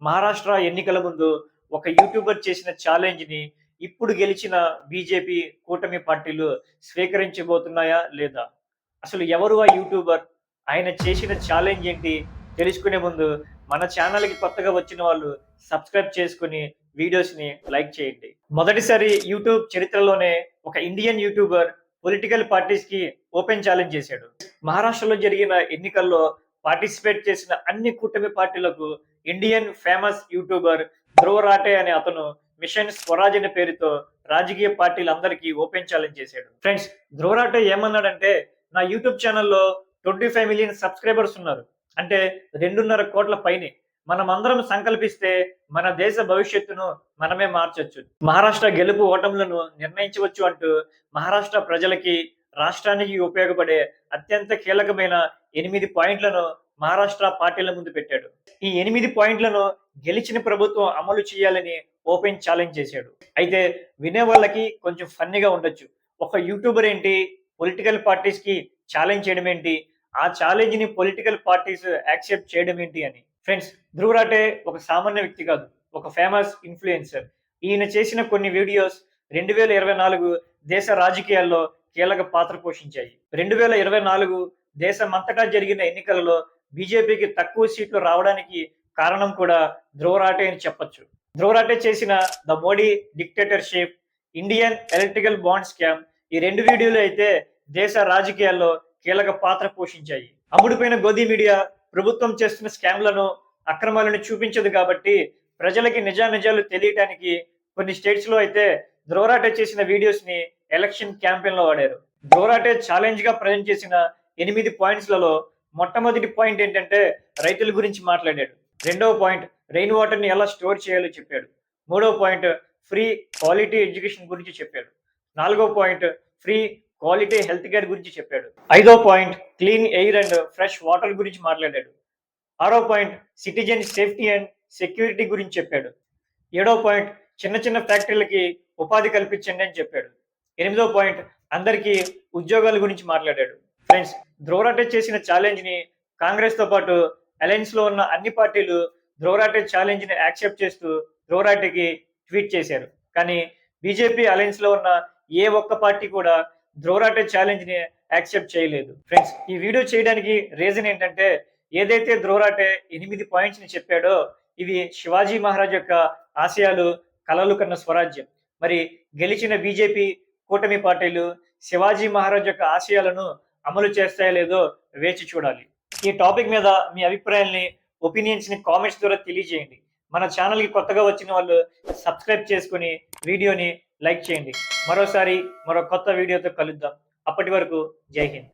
మహారాష్ట్ర ఎన్నికల ముందు ఒక యూట్యూబర్ చేసిన ఛాలెంజ్‌ని ఇప్పుడు గెలిచిన బీజేపీ కూటమి పార్టీలు స్వీకరించబోతున్నాయా? లేదా? అసలు ఎవరు ఆ యూట్యూబర్? ఆయన చేసిన ఛాలెంజ్ ఏంటి? తెలుసుకునే ముందు మన ఛానల్‌కి కొత్తగా వచ్చిన వాళ్ళు సబ్స్క్రైబ్ చేసుకొని వీడియోస్‌ని లైక్ చేయండి. మొదటిసారి యూట్యూబ్ చరిత్రలోనే ఒక ఇండియన్ యూట్యూబర్ పొలిటికల్ పార్టీస్‌కి ఓపెన్ ఛాలెంజ్ చేశాడు. మహారాష్ట్రలో జరిగిన ఎన్నికల్లో పార్టిసిపేట్ చేసిన అన్ని కూటమి పార్టీలకు ఇండియన్ ఫేమస్ యూట్యూబర్ ధ్రువ రాటే అనే అతను మిషన్ స్వరాజ్ అనే పేరుతో రాజకీయ పార్టీలందరికీ ఓపెన్ ఛాలెంజ్ చేశాడు. ఫ్రెండ్స్, ధ్రువ రాటే ఏమన్నాడంటే, నా యూట్యూబ్ ఛానల్లో 25 మిలియన్ సబ్స్క్రైబర్స్ ఉన్నారు. అంటే 2.5 కోట్ల పైనే. మనం అందరం సంకల్పిస్తే మన దేశ భవిష్యత్తును మనమే మార్చొచ్చు. మహారాష్ట్ర గెలుపు ఓటములను నిర్ణయించవచ్చు అంటూ మహారాష్ట్ర ప్రజలకి, రాష్ట్రానికి ఉపయోగపడే అత్యంత కీలకమైన 8 పాయింట్లను మహారాష్ట్ర పార్టీల ముందు పెట్టాడు. ఈ 8 పాయింట్లను గెలిచిన ప్రభుత్వం అమలు చేయాలని ఓపెన్ ఛాలెంజ్ చేశాడు. అయితే వినే వాళ్ళకి కొంచెం ఫన్నీగా ఉండొచ్చు. ఒక యూట్యూబర్ ఏంటి పొలిటికల్ పార్టీస్‌కి ఛాలెంజ్ చేయడం ఏంటి? ఆ ఛాలెంజ్‌ని పొలిటికల్ పార్టీస్ యాక్సెప్ట్ చేయడం ఏంటి అని. ఫ్రెండ్స్, ధ్రువ రాటే ఒక సామాన్య వ్యక్తి కాదు. ఒక ఫేమస్ ఇన్‌ఫ్లుయెన్సర్. ఈయన చేసిన కొన్ని వీడియోస్ 2024 దేశ రాజకీయాల్లో కీలక పాత్ర పోషించాయి. 2024 దేశమంతటా జరిగిన ఎన్నికలలో బీజేపీకి తక్కువ సీట్లు రావడానికి కారణం కూడా ధ్రువ రాటే అని చెప్పొచ్చు. ధ్రువ రాటే చేసిన the Modi dictatorship, Indian electrical bond scam ఈ 2 వీడియోలు అయితే దేశ రాజకీయాల్లో కీలక పాత్ర పోషించాయి. అమ్ముడుపోయిన గోధి మీడియా ప్రభుత్వం చేస్తున్న స్కామ్లను, అక్రమాలను చూపించదు కాబట్టి ప్రజలకి నిజానిజాలు తెలియటానికి కొన్ని స్టేట్స్ లో అయితే ధ్రువ రాటే చేసిన వీడియోస్ ని ఎలక్షన్ క్యాంపెయిన్ లో వాడారు. ధ్రువ రాటే ఛాలెంజ్ గా ప్రజెంట్ చేసిన 8 పాయింట్స్‌లలో మొట్టమొదటి పాయింట్ ఏంటంటే రైతుల గురించి మాట్లాడాడు. రెండవ పాయింట్ రెయిన్ వాటర్ ని ఎలా స్టోర్ చేయాలో చెప్పాడు. మూడవ పాయింట్ ఫ్రీ క్వాలిటీ ఎడ్యుకేషన్ గురించి చెప్పాడు. నాలుగో point free quality health care గురించి చెప్పాడు. ఐదో point clean air and fresh water గురించి మాట్లాడాడు. ఆరో point citizen safety and security గురించి చెప్పాడు. ఏడో పాయింట్ చిన్న చిన్న ఫ్యాక్టరీలకి ఉపాధి కల్పించండి అని చెప్పాడు. ఎనిమిదో పాయింట్ అందరికీ ఉద్యోగాల గురించి మాట్లాడాడు. ఫ్రెండ్స్, ధ్రువ రాటే చేసిన ఛాలెంజ్ ని కాంగ్రెస్ తో పాటు అలయన్స్ లో ఉన్న అన్ని పార్టీలు ధ్రువ రాటే ఛాలెంజ్ ని యాక్సెప్ట్ చేస్తూ ధ్రువ రాటేకి ట్వీట్ చేశారు. కానీ బీజేపీ అలయన్స్ లో ఉన్న ఏ ఒక్క పార్టీ కూడా ధ్రువ రాటే ఛాలెంజ్ ని యాక్సెప్ట్ చేయలేదు. ఫ్రెండ్స్, ఈ వీడియో చేయడానికి రీజన్ ఏంటంటే, ఏదైతే ధ్రువ రాటే 8 పాయింట్స్ ని చెప్పాడో ఇవి శివాజీ మహారాజ్ యొక్క ఆశయాలు, కలలు కన్న స్వరాజ్యం. మరి గెలిచిన బీజేపీ కూటమి పార్టీలు శివాజీ మహారాజ్ యొక్క ఆశయాలను అమలు చేస్తాయో లేదో వేచి చూడాలి. ఈ టాపిక్ మీద మీ అభిప్రాయాల్ని, ఒపీనియన్స్ ని కామెంట్స్ ద్వారా తెలియజేయండి. మన ఛానల్ కి కొత్తగా వచ్చిన వాళ్ళు సబ్స్క్రైబ్ చేసుకుని వీడియోని లైక్ చేయండి. మరోసారి మరో కొత్త వీడియోతో కలుద్దాం. అప్పటి వరకు జై హింద్.